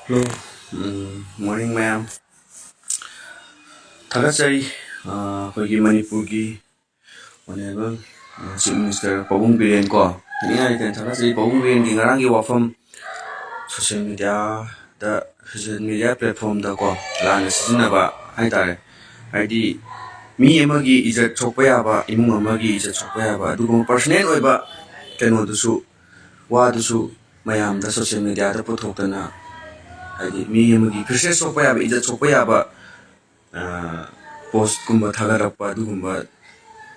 Hello, morning ma'am. Thagatsari, ꯑꯩꯈꯣꯏꯒꯤ ꯃꯅꯤꯄꯨꯔꯒꯤ Honorable Chief Minister Pabung Biren ko. Hiniya natin thagatsari Pabung Biren gi ngarang gi wafam social media platform da ko lana sizinaba haitare. Haidi mi amagi ijat chokpa yaba imung amagi ijat chokpa yaba adugum personal oiba keno dusu wa dusu mayam da social media da puthokdana haidi mi amagi process chokpa yaba ijat chokpa yaba post kumba thagarakpa adugumba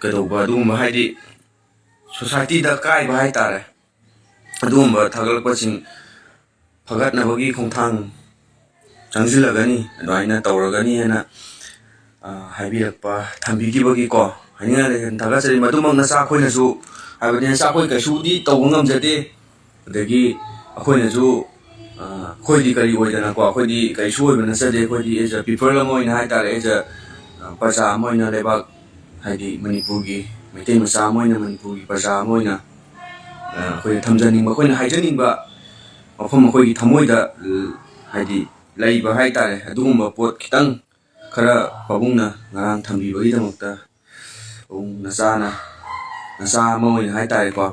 kadauba adugumba haidi society da kaiba haitare adugumba thagarakpasing fagatnabagi khongthang changsilagani adwaina tawragani hena haibirakpa thambigibagi ko haninga len thagatsari madumang na sa khoina su habani sa khoi kaisudi tawba ngamjade adagi akhoina su khoi di kari oidana ko khoi di kaisu oibana sade khoi di as a people amoina haitare as a paja amoina lebak haidi manipurgi maitai masa amoina manipurgi paja amoina khoi thamjaning ba khoina haijaning ba mafam khoi gi thamoida haidi laiba haitare adugumba pot kitang khara pabungna ngarang thambibagi damakta pabung nasa amoina haitare ko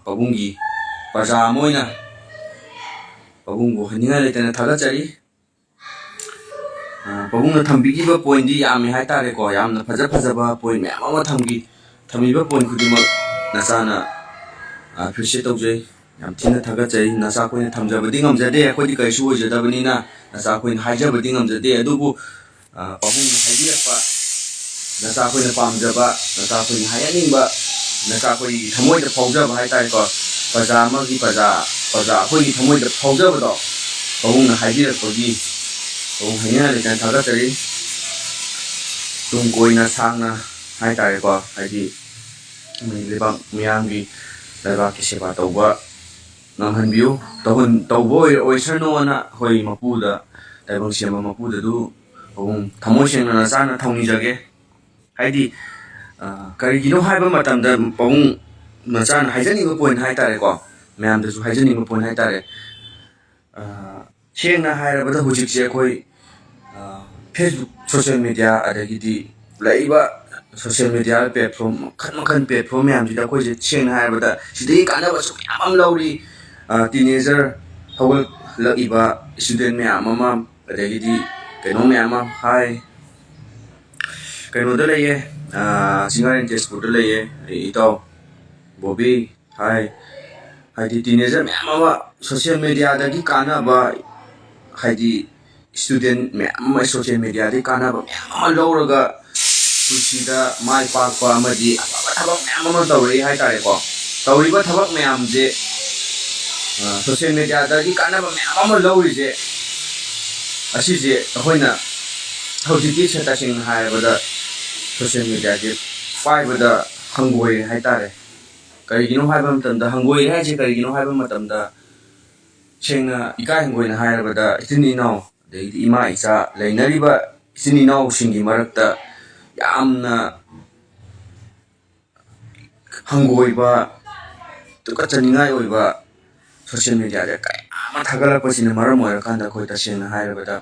pabunggi paja amoina pabungbu haninga letena thagatsari pabungna thambigiba point di yami haitare ko yamna phajaba point mya ama thamiba point kudimak nasana appreciate tawjai yam thina thagatsari nasa koina thamjabadi ngamjade khodi kaisu ojadabanina nasa koina haijabadi ngamjade adubu pabungna haibirakpa nasa koina pamjaba nasa koina hayaningba nasa koi thamoida phawjaba haitare ko paja amagi paja khoi thamoida phawjabado pabungna haibirakpagi pabung haina lekan thagatsari tung koina sangna haitare ko haidi lebak miyamgi lebak ki seba tawba ngamhanbiu tawbo oisano na hoi mapuda taibang siama mapuda du pabung thamoseng na sana thawni jage haidi karigino haiba matamda pabung nachana haijani ba point haitare ko mayam da su haijani ba point haitare sengna hairabada hujikse khoi Facebook social media adagidi laiba social media platform kan platform mayam jida khoi je sengna hairabada sidai kana ba su yamam lauri teenager hawal laiba student mayam ama adagidi keno mayam hai keno da laye singarin testpur da laye itaw Bobby hai haidi teenager mayam ama social media dagi kana ba haidi student mayam social media dagi kana ba mayam ama lauraga pusida mai pakpa amadi thabak mayam ama tawri haitare ko tawriba thabak mayam je social media dagi kana ba mayam ama lauri je asi je hoina hojiki chatasing haibada social media je paibada hangoi haitare karigino haiba matamda hangoi haje karigino haiba matamda sengna ikai hangoi na hairabada itini naw deidi ima isa leinariba itini naw singi marakta yamna hangoi ba tukachaningai oiba social media de kai ama thagalakpasina maram oirakanda khoi tasengna hairabada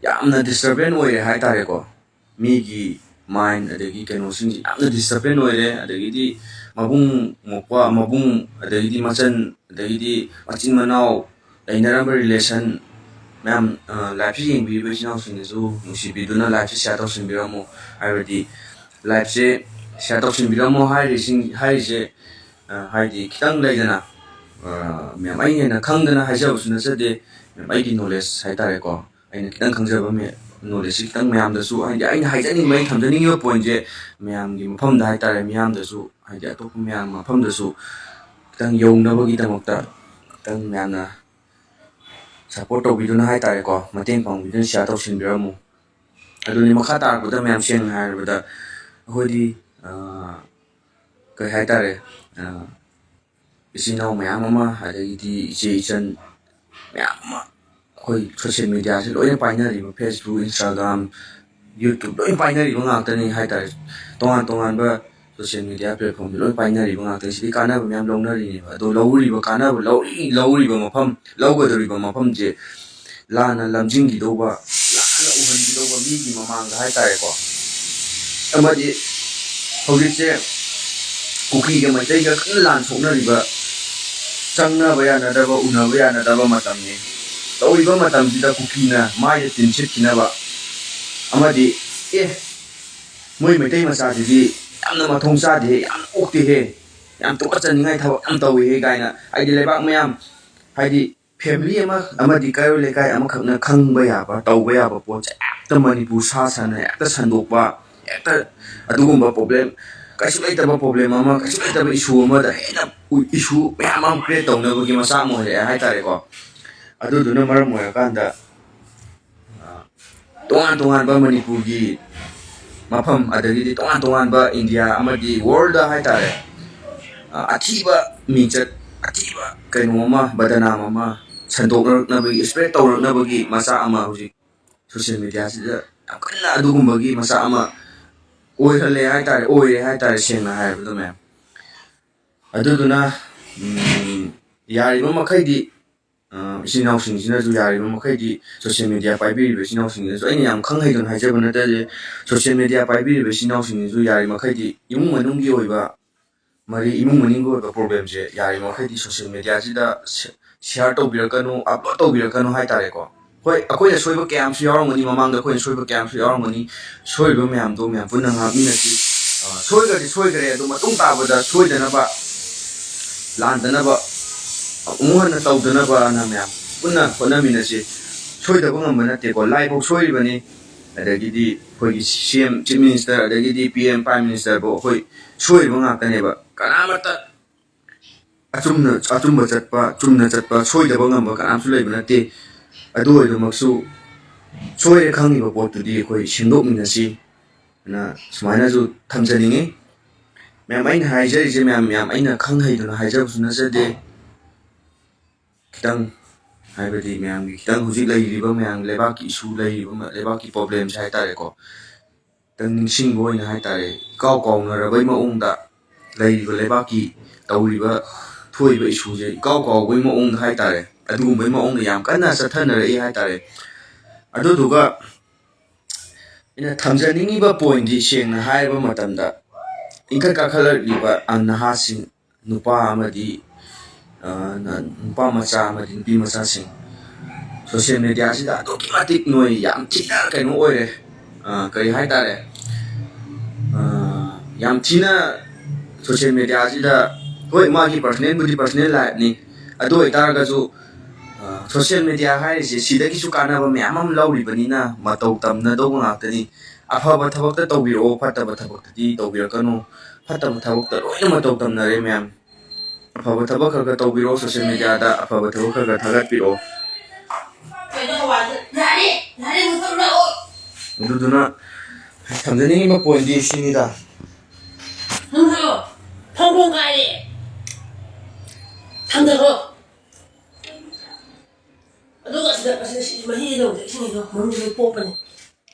yamna disturbance oire haitare ko migi mind adagi keno singi yamna disturbance oire adagidi mabung mokwa mabung adagidi machan adagidi machin manau lainaramba relation ma'am life yeng bi bechinaw singju nusi biduna life share taw singbiramo haibadi life se share taw singbiramo hairi haidi kitang laidana ma'am aina khangdana haijabusuna sade ma'am aigi knowledge haitare ko aina kitang khangjaba me knowledge kitang ma'am da su haidi aina haijaning mai thamjaning yo point je ma'am gi mafam da haitare ma'am da su haidi atop ma'am mafam da su kitang youngnabagi damakta kitang ma'am na support tawbiduna haitare ko mateng pangbiduna share taw sinbiramo aduni makha tarbuda ma'am seng hairabada hodi kai haitare isinaw ma'am ama adagidi ije ichan ma'am ama khoi social media se loina painariba Facebook Instagram YouTube loina painariba ngakta ni haitare tongan ba social media platform loi painari ba ngak si kana ba myam longnari ni ba do lowri ba kana ba lowri ba mafam lowgadori ba mafam je lana lamjing gi do ba lana uhan gi do ba mi gi mamang ga hai tare ko amadi hori che kuki ga mai dai ga kan lan soknari ba changna ba ya na da ba una ba ya na da ba matam ni tawri ba matam ji da kuki na mai tin chit kina ba amadi moi mai dai ma sa di yamna mathong sa de yam okti he yam to ka ningai thawak am tawi he gaina ai di lebak mayam hai di family ama di kayo le kai ama khakna khang ba ya ba taw ba ya ba po cha ta manipur sa sana ta sandok ba ta adugum ba problem kaisi lai ta ba problem ama kaisi lai ta ba issue ama da hena issue mayam am create taw na ba gi masa mo le hai tare ko adu du na maram mo ya kanda tongan ba manipur gi mafam adagi tongan ba India amadi world hai tare athiba mingchat athiba kaino ma badana mama sandok na bagi spread tawr na bagi masa ama huji social media sida akana adugum bagi masa ama oirale hai tare sengna hai bu me aduduna yari ma makai di sinau sing sina ju yari ma makai di social media pai bi be sinau sing ju ai yam khang hai don hai jabana ta je social media pai bi be sinau sing ju yari ma kai di imung manung gi oiba mari imung maning go ba problem je yari ma kai di social media ji da share to birakanu upload to birakanu hai tare ko hoi akoi soi ba cam su yaw mani mamang da koi soi ba cam su yaw mani soi ba myam do myam punang ha mi na ti soi ga re do ma tung ta ba da soi da na ba lan da na ba umuhan na taw da na ba na myam punna kona mi na si soi da ba ngam na te ko live box soi ba ni adagi di hoi CM chief minister adagi di PM prime minister bo hoi soi ba ngak ne ba kana mata achumna chatpa soi da ba ngam ba kana su lai ba na te adu oi do maksu soi re khang ni ba pot tu di hoi shindok mi na si na sumaina ju thamjani nge myam ain hai jai je myam aina khang hai do na hai ja su na se de kitang hai ba di myam gi kitang huji lai ri ba myam leba ki issue lai ba leba ki problem sai ta re ko tang ning sing boi na hai ta re kaw na ra bai ma ong da lai ba leba ki taw ri ba thoi ba issue je kaw bai ma ong hai ta re adu bai ma ong yam kana sa than ra hai ta re adu du ga ina thamjani ni ba point di seng na hai ba matam da inka ka khala ri ba ang na ha sing nupa amadi nupa macha amadi nupi macha sing social media si da to kimatik noi yam thina kaino oi re kai hai ta re yam thina social media si da hoi ma gi personal life ni ado ita ga ju social media hai je sida ki su kana ba myam am lauri bani na matau tam na do ngak tani afa ba thabak ta tawbi o phata ba thabak ti tawbi ra kanu phata ba thabak ta roi na matau tam na re myam afa ba thabak ka tawbi ro social media da afa ba thabak ka thagat pi ro duduna thamjani ma point di sini da 펑펑 가야지. 당자고. 누가 진짜 뭐 희도 신이도 몸이 뽑네.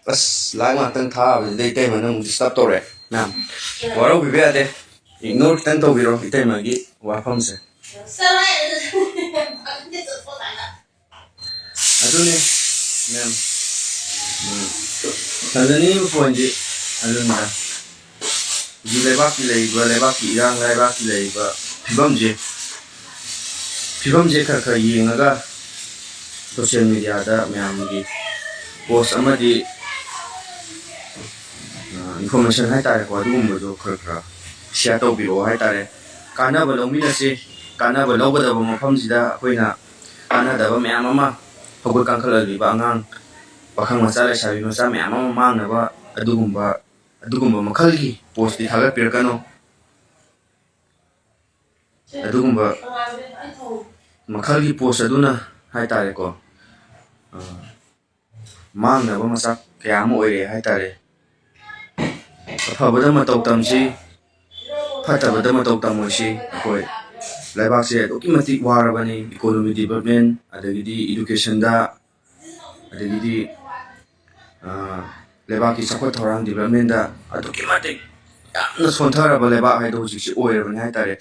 bas lai ma tang tha dei te ma nang disturb to re nam waro bi be de ignore tan to bi ro ite ma gi wa pham se adu ni nam tadani point ji adu na ji le ba ki yang le ba ki le ba phibam je kha yeng ga social media da myam gi post amadi information hai tare ko adum bo jo khra share to biro hai tare kana ba lomi na se kana ba loba da ba mafam sida koina kana da ba myam ama phogol kang khala bi ba ngang pakhang macha le sabi macha myam ama mang na ba adugum ba makhal gi post di thaga pir kano adugum ba makhal gi post aduna hai tare ko mang na ba macha kya mo oi re hai tare afabada matau tam si fatabada matau tam si koi laibak se doki mati warabani economy development adagidi education da adagidi laibak ki sakwa thorang development da adoki mati ꯌꯥꯝꯅ ꯁꯣꯟꯊꯔꯕ ꯂꯩꯕꯥꯛ ꯍꯥꯏꯗꯣ ꯍꯧꯖꯤꯛꯁꯤ ꯑꯣꯏꯔꯕꯅꯤ ꯍꯥꯏꯇꯥꯔꯦ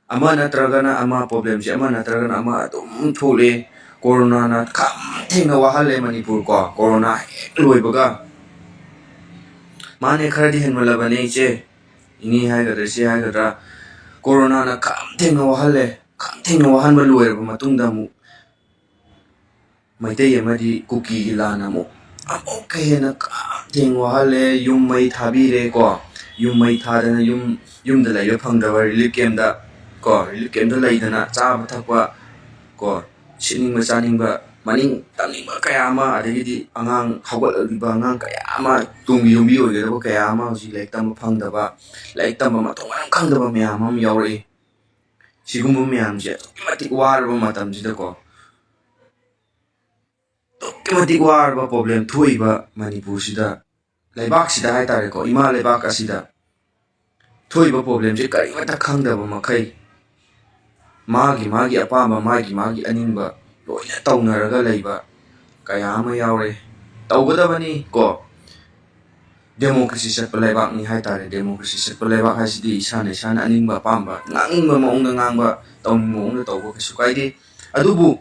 ꯑꯃ ꯅꯠꯇ꯭ꯔꯒꯅ ꯑꯃ ꯄ꯭ꯔꯣꯕ꯭ꯂꯦꯝꯁꯦ ꯑꯃ ꯅꯠꯇ꯭ꯔꯒꯅ ꯑꯃ ꯑꯗꯨꯝ ꯊꯣꯛꯂꯛꯑꯦ ꯀꯣꯔꯣꯅꯥꯅ ꯈꯝ ꯊꯦꯡꯅ ꯋꯥꯍꯜꯂꯦ ꯃꯅꯤꯄꯨꯔ ꯀꯣ ꯀꯣꯔꯣꯅꯥ ꯍꯦꯛ ꯂꯣꯏꯕꯒ ꯃꯥꯅꯦ ꯈꯔꯗꯤ ꯍꯦꯟꯃꯜꯂꯕꯅꯦ ꯏꯆꯦ ꯏꯅꯦ ꯍꯥꯏꯒꯗ꯭ꯔꯥ ꯏꯆꯦ ꯍꯥꯏꯒꯗ꯭ꯔꯥ ꯀꯣꯔꯣꯅꯥꯅ ꯈꯝ ꯊꯦꯡꯅ ꯋꯥꯍꯜꯂꯦ ꯈꯝ ꯊꯦꯡꯅ ꯋꯥꯍꯟꯕ ꯂꯣꯏꯔꯕ ꯃꯇꯨꯡꯗ ꯑꯃꯨꯛ ꯃꯩꯇꯩ ꯑꯃꯗꯤ ꯀꯨꯀꯤꯒꯤ ꯂꯥꯟ ꯑꯃꯨꯛꯀ ꯍꯦꯟꯅ ꯈꯝ ꯊꯦꯡꯅ ꯋꯥꯍꯜꯂꯦ ꯌꯨꯝ ꯃꯩ ꯊꯥꯕꯤꯔꯦ ꯀꯣ ꯌꯨꯝ ꯃꯩ ꯊꯥꯗꯅ ꯌꯨꯝꯗ ꯂꯩꯕ ꯐꯪꯗꯕ ꯔꯤꯂꯤꯐ ꯀꯦꯝꯗ ꯀꯣ ꯔꯤꯂꯤꯐ ꯀꯦꯝꯗ ꯂꯩꯗꯅ ꯆꯥꯕ ꯊꯛꯄ ꯀꯣ ꯁꯤꯠꯅꯤꯡꯕ ꯆꯥꯅꯤꯡꯕ ꯃꯅꯤꯡ ꯇꯝꯅꯤꯡꯕ kaya ama ꯑꯗꯒꯤꯗꯤ ꯑꯉꯥꯡ ꯍꯧꯒꯠꯂꯛꯂꯤꯕ ꯑꯉꯥꯡ kaya ama ꯇꯨꯡꯒꯤ ꯌꯨꯝꯕꯤ ꯑꯣꯏꯒꯗꯕ kaya ama ꯍꯧꯖꯤꯛ ꯂꯥꯏꯔꯤꯛ ꯇꯝꯕ ꯐꯪꯗꯕ ꯂꯥꯏꯔꯤꯛ ꯇꯝꯕ ꯃꯊꯣꯡ ꯃꯔꯝ ꯈꯪꯗꯕ ꯃꯌꯥꯝ ꯑꯃ ꯌꯥꯎꯔꯛꯏ ꯁꯤꯒꯨꯝꯕ ꯃꯌꯥꯝꯁꯦ ꯑꯗꯨꯛꯀꯤ ꯃꯇꯤꯛ ꯋꯥꯔꯕ ꯃꯇꯝꯁꯤꯗꯀꯣ ꯑꯗꯨꯛꯀꯤ ꯃꯇꯤꯛ ꯋꯥꯔꯕ ꯄ꯭ꯔꯣꯕ꯭ꯂꯦꯝ ꯊꯣꯛꯏꯕ ꯃꯅꯤꯄꯨꯔꯁꯤꯗ ꯂꯩꯕꯥꯛꯁꯤꯗ ꯍꯥꯏꯇꯥꯔꯦꯀꯣ ꯏꯃꯥ ꯂꯩꯕꯥꯛ ꯑꯁꯤꯗ ꯊꯣꯛꯏꯕ ꯄ꯭ꯔꯣꯕ꯭ꯂꯦꯝꯁꯦ ꯀꯔꯤꯃꯠꯇ ꯈꯪꯗꯕ ꯃꯈꯩ ꯃꯥꯒꯤ ꯑꯄꯥꯝꯕ ꯃꯥꯒꯤ ꯑꯅꯤꯡꯕ ꯂꯣꯏꯅ ꯇꯧꯅꯔꯒ ꯂꯩꯕ kaya ama yaure tꯧꯒꯗꯕꯅꯤ ꯀꯣ ꯗꯦꯃꯣꯀ꯭ꯔꯦꯁꯤ ꯆꯠꯄ ꯂꯩꯕꯥꯛꯅꯤ ꯍꯥꯏꯇꯥꯔꯦ ꯗꯦꯃꯣꯀ꯭ꯔꯦꯁꯤ ꯆꯠꯄ ꯂꯩꯕꯥꯛ ꯍꯥꯏꯁꯤꯗꯤ ꯏꯁꯥꯅ ꯑꯅꯤꯡꯕ ꯑꯄꯥꯝꯕ ꯉꯥꯡꯅꯤꯡꯕ ꯃꯑꯣꯡꯗ ꯉꯥꯡꯕ ꯇꯧꯅꯤꯡꯕ ꯃꯑꯣꯡꯗ ꯇꯧꯕ ꯀꯩꯁꯨ ꯀꯥꯏꯗꯦ ꯑꯗꯨꯕꯨ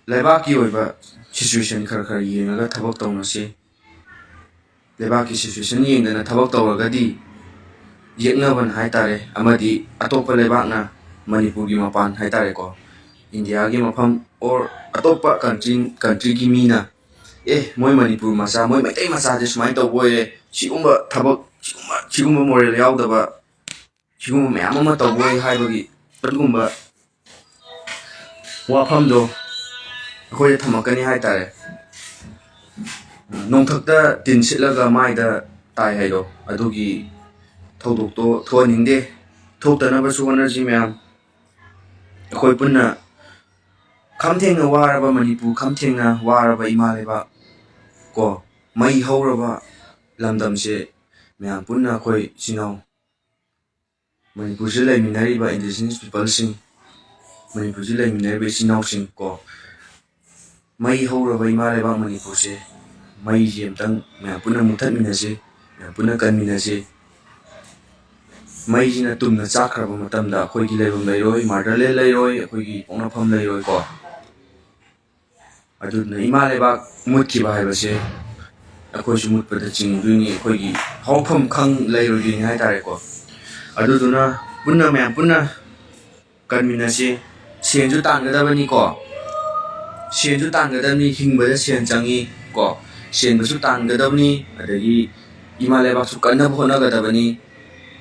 ꯂꯩꯕꯥꯛꯀꯤ ꯑꯣꯏꯕ ꯁꯤꯆꯨꯋꯦꯁꯟ ꯈꯔ ꯌꯦꯡꯉꯒ ꯊꯕꯛ ꯇꯧꯅꯁꯤ ꯂꯩꯕꯥꯛꯀꯤ ꯁꯤꯆꯨꯋꯦꯁꯟ ꯌꯦꯡꯗꯅ ꯊꯕꯛ ꯇꯧꯔꯒꯗꯤ ꯌꯦꯛꯅꯕꯅ ꯍꯥꯏꯇꯥꯔꯦ ꯑꯃꯗꯤ ꯑꯇꯣꯞꯄ ꯂꯩꯕꯥꯛꯅ ꯃꯅꯤꯄꯨꯔꯒꯤ ꯃꯄꯥꯟ ꯍꯥꯏꯇꯥꯔꯦꯀꯣ ꯏꯟꯗꯤꯌꯥꯒꯤ ꯃꯐꯝ ꯑꯣꯔ ꯑꯇꯣꯞꯄ ꯀꯟꯇ꯭ꯔꯤꯒꯤ ꯃꯤꯅ ꯃꯣꯏ ꯃꯅꯤꯄꯨꯔ ꯃꯆꯥ ꯃꯣꯏ ꯃꯩꯇꯩ ꯃꯆꯥꯁꯦ ꯁꯨꯃꯥꯏꯅ ꯇꯧꯕ ꯑꯣꯏꯔꯦ ꯁꯤꯒꯨꯝꯕ ꯊꯕꯛ ꯁꯤꯒꯨꯝꯕ ꯃꯣꯔꯦꯜ ꯌꯥꯎꯗꯕ ꯁꯤꯒꯨꯝꯕ ꯃꯌꯥꯝ ꯑꯃ ꯇꯧꯕ ꯑꯣꯏ ꯍꯥꯏꯕꯒꯤ ꯑꯗꯨꯒꯨꯝꯕ ꯋꯥꯐꯝꯗꯣ ꯑꯩꯈꯣꯏꯗ ꯊꯝꯃꯛꯀꯅꯤ ꯍꯥꯏꯇꯥꯔꯦ ꯅꯣꯡꯊꯛꯇ ꯇꯤꯟ ꯁꯤꯠꯂꯒ ꯃꯥꯏꯗ ꯇꯥꯏ ꯍꯥꯏꯗꯣ ꯑꯗꯨꯒꯤ ꯊꯧꯗꯣꯛꯇꯣ ꯊꯣꯛꯍꯟꯅꯤꯡꯗꯦ ꯊꯣꯛꯇꯅꯕꯁꯨ ꯍꯣꯠꯅꯁꯤ ꯃꯌꯥꯝ ꯑꯩꯈꯣꯏ ꯄꯨꯟꯅ kham thengna waraba manipur kham thengna waraba ima leba ko mai hauraba lamdam se myam punna khoi chinau manipur se laiminari ba indigenous people sing manipur se laiminari ba chinau sing ko mai hauraba ima leba manipur se mai jem tang myam punna muthat minase myam punna kan minase mai jina tumna chakraba matamda khoi gi leibam leiroi marderle leiroi khoi gi pongnapham leiroi ko aduna ima lebak mutkiba haibase akhoi su mutpada chingduni akhoi gi hawpham khang leiroi ni haitare ko aduna punna myam punna kanminase senju tangadabani ko senju tangadabni hingbada sen changi ko senbasu tangadabni adagi ima lebak su kanna bhona gadabani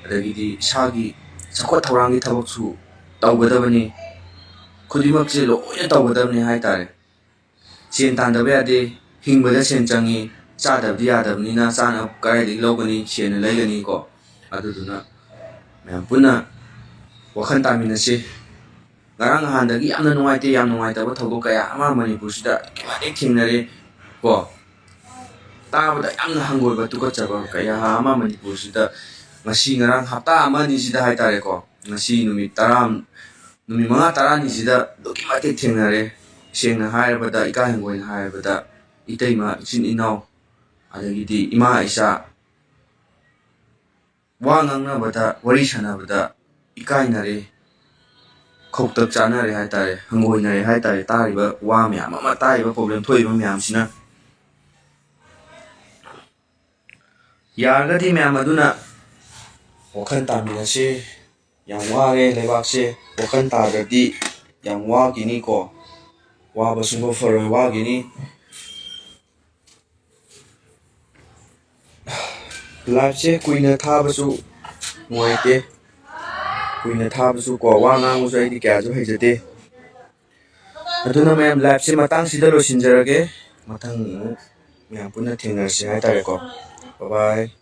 adagi di sagi sakot thaurangi thabak su tawgadabani khudimak se loina tawgadabani haitare sen tandaba yade hingbada sen changi chadabdi yadabnina chana karai logani sen laigani ko aduduna myam punna wakhan taminase ngarang handagi yamna nungaitaba thawdok kaya ama manipur sida kimadik thingnare ko tabada yamna hangoiba tukachaba kaya ama manipur sida ngasi ngarang hapta ama ni sida haitare ko ngasi numit manga tara ni sida dokimatik thingnare sengna hairabada ika hengoina hairabada itaima ichin inau adagidi ima isa wa ngangnabada wari sanabada ikainare khoktak chanare haitare hangoinare haitare tariba wa myam ama taiba problem thoiba myam sina yargadi myam aduna wakhan taminase yang ware lebak se wakhan targadi yang wa gini ko wa basumba faroi wa gini life se kuina thabasu ngoite kuina thabasu ko wa ngang usu aidi kya ju haijate aduna mayam life se matang sida lo sinjarage mathang myam punna thengnarsi haitare ko bye bye